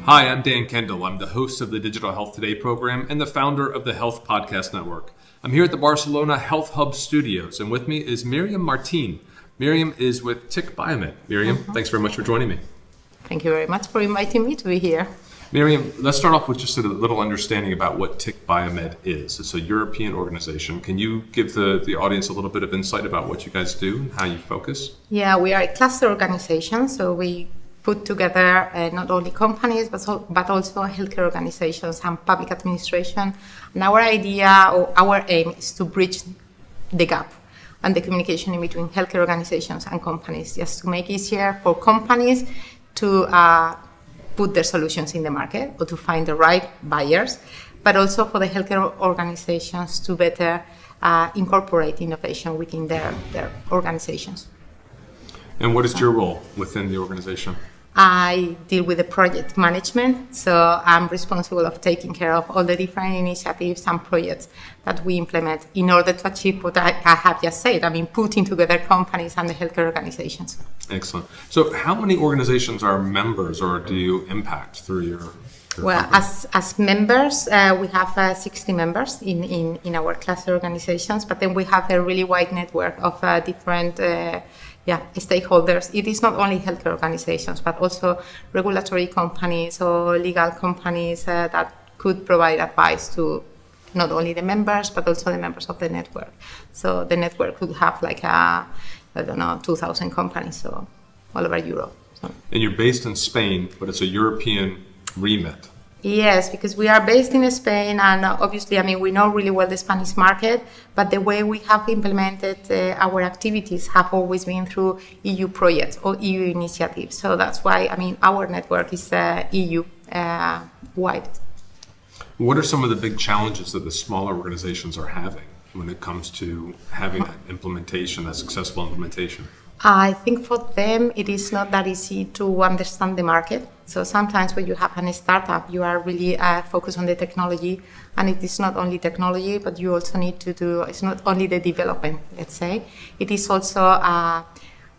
Hi, I'm Dan Kendall. I'm the host of the Digital Health Today program and the founder of the Health Podcast Network. I'm here at the Barcelona Health Hub Studios, and with me is Myriam Martin. Myriam is with Ticbiomed. Myriam, thanks very much for joining me. Thank you very much for inviting me to be here. Myriam, let's start off with just a little understanding about what Ticbiomed is. It's a European organization. Can you give the audience a little bit of insight about what you guys do and how you focus? Yeah, we are a cluster organization, so we put together not only companies but also healthcare organizations and public administration. And our idea or our aim is to bridge the gap and the communication in between healthcare organizations and companies, just to make it easier for companies to put their solutions in the market or to find the right buyers, but also for the healthcare organizations to better incorporate innovation within their organizations. And what is your role within the organization? I deal with the project management, so I'm responsible of taking care of all the different initiatives and projects that we implement in order to achieve what I have just said. I mean, putting together companies and the healthcare organizations. Excellent. So how many organizations are members or do you impact through your well, company? as members, we have 60 members in our cluster organizations, but then we have a really wide network of different stakeholders. It is not only healthcare organizations, but also regulatory companies or legal companies that could provide advice to not only the members, but also the members of the network. So the network could have 2,000 companies, so all over Europe. So. And you're based in Spain, but it's a European remit. Yes, because we are based in Spain, and obviously, I mean, we know really well the Spanish market, but the way we have implemented our activities have always been through EU projects or EU initiatives. So that's why, I mean, our network is EU wide. What are some of the big challenges that the smaller organizations are having when it comes to having that implementation, that successful implementation? I think for them, it is not that easy to understand the market. So sometimes when you have a startup, you are really focused on the technology. And it is not only technology, but you also need to do, it's not only the development, let's say. It is also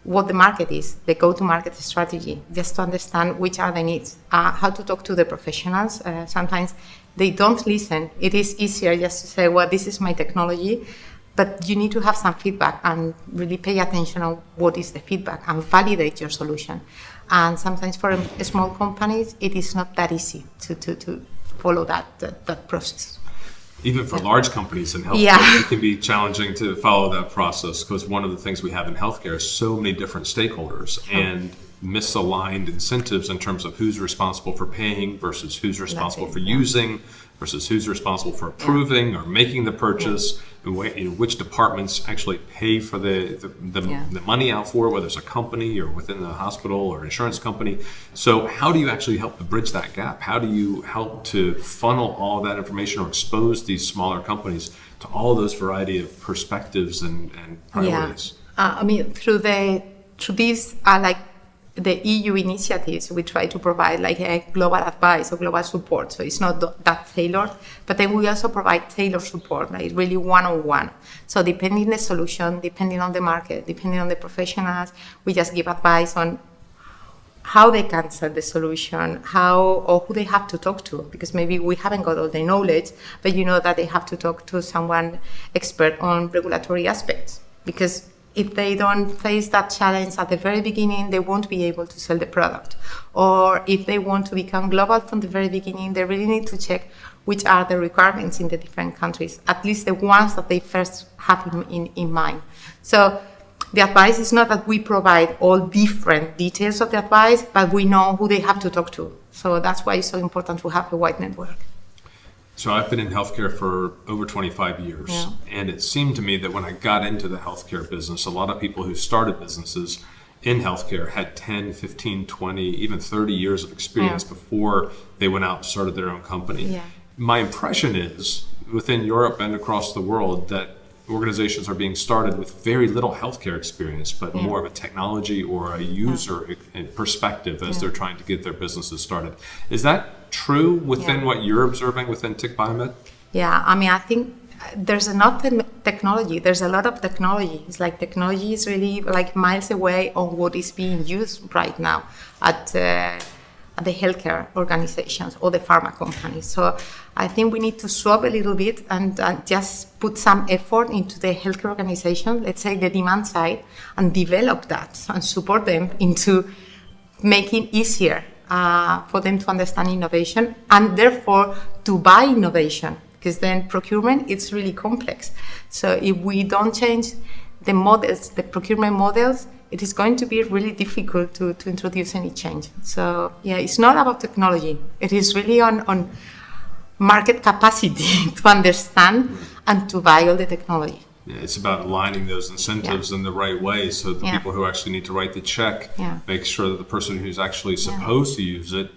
what the market is, the go-to-market strategy, just to understand which are the needs, how to talk to the professionals. Sometimes they don't listen. It is easier just to say, well, this is my technology. But you need to have some feedback and really pay attention on what is the feedback and validate your solution. And sometimes for small companies, it is not that easy to follow that process. Even for large companies in healthcare, it can be challenging to follow that process because one of the things we have in healthcare is so many different stakeholders and misaligned incentives in terms of who's responsible for paying versus who's responsible for using versus who's responsible for approving or making the purchase, which departments actually pay for the money out for, whether it's a company or within the hospital or insurance company. So how do you actually help to bridge that gap? How do you help to funnel all that information or expose these smaller companies to all those variety of perspectives and priorities? I mean, through these the EU initiatives, we try to provide a global advice or global support. So it's not that tailored, but then we also provide tailored support, really one-on-one. So depending on the solution, depending on the market, depending on the professionals, we just give advice on how they can sell the solution, or who they have to talk to, because maybe we haven't got all the knowledge, but you know that they have to talk to someone expert on regulatory aspects, because if they don't face that challenge at the very beginning, they won't be able to sell the product. Or if they want to become global from the very beginning, they really need to check which are the requirements in the different countries, at least the ones that they first have in mind. So the advice is not that we provide all different details of the advice, but we know who they have to talk to. So that's why it's so important to have a wide network. So I've been in healthcare for over 25 years, and it seemed to me that when I got into the healthcare business, a lot of people who started businesses in healthcare had 10, 15, 20, even 30 years of experience before they went out and started their own company. Yeah. My impression is, within Europe and across the world, that organizations are being started with very little healthcare experience, but more of a technology or a user perspective as they're trying to get their businesses started. Is that true within what you're observing within Ticbiomed? Yeah, I mean, I think there's enough technology. There's a lot of technology. It's like technology is really like miles away on what is being used right now at the healthcare organizations or the pharma companies. So I think we need to swap a little bit and just put some effort into the healthcare organization, let's say the demand side, and develop that and support them into making easier for them to understand innovation and therefore to buy innovation, because then procurement, it's really complex. So if we don't change the models, the procurement models, it is going to be really difficult to introduce any change. So yeah, it's not about technology. It is really on market capacity to understand and to buy all the technology. Yeah, it's about aligning those incentives in the right way so the people who actually need to write the check make sure that the person who's actually supposed to use it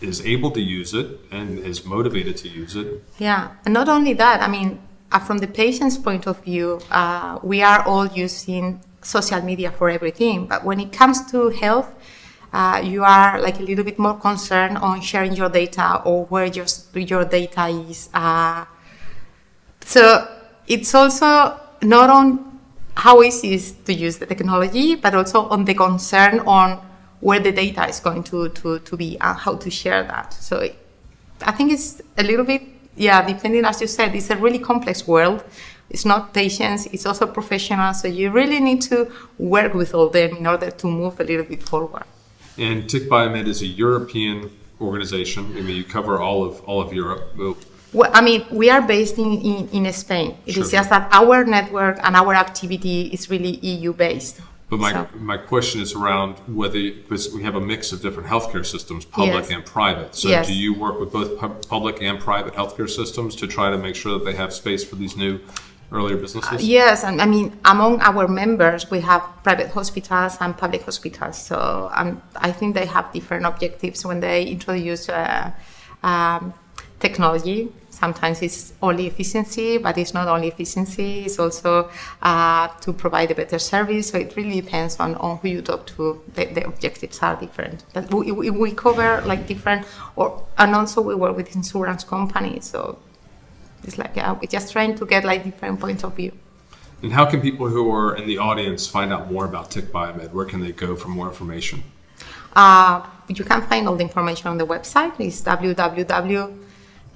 is able to use it and is motivated to use it. Yeah, and not only that, I mean, from the patient's point of view, we are all using social media for everything, but when it comes to health, you are like a little bit more concerned on sharing your data or where your data is. So it's also not on how easy it is to use the technology, but also on the concern on where the data is going to be and how to share that. So I think it's a little bit, depending, as you said, it's a really complex world. It's not patients, it's also professionals. So you really need to work with all them in order to move a little bit forward. And Ticbiomed is a European organization. I mean, you cover all of Europe. Well, I mean, we are based in Spain. It is just that our network and our activity is really EU-based. But my question is around whether, because we have a mix of different healthcare systems, public and private. So do you work with both public and private healthcare systems to try to make sure that they have space for these new earlier businesses? Yes, and I mean, among our members, we have private hospitals and public hospitals. So I think they have different objectives when they introduce technology. Sometimes it's only efficiency, but it's not only efficiency, it's also to provide a better service. So it really depends on who you talk to. The objectives are different. But we cover like different, and also we work with insurance companies. So it's like, we're just trying to get like different points of view. And how can people who are in the audience find out more about Ticbiomed? Where can they go for more information? You can find all the information on the website. It's www.ticbiomed.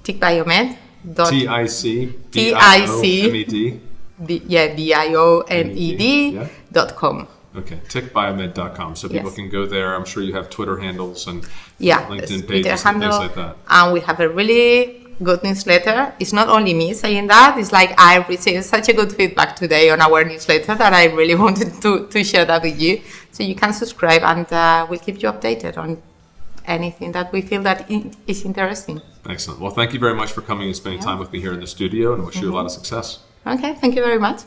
Biomed.com. Okay, ticbiomed.com. So people can go there. I'm sure you have Twitter handles and LinkedIn pages Twitter and things like that. And we have a really good newsletter. It's not only me saying that. It's like I received such a good feedback today on our newsletter that I really wanted to share that with you. So you can subscribe and we'll keep you updated on anything that we feel that is interesting. Excellent. Well, thank you very much for coming and spending time with me here in the studio, and wish you a lot of success. Okay, thank you very much.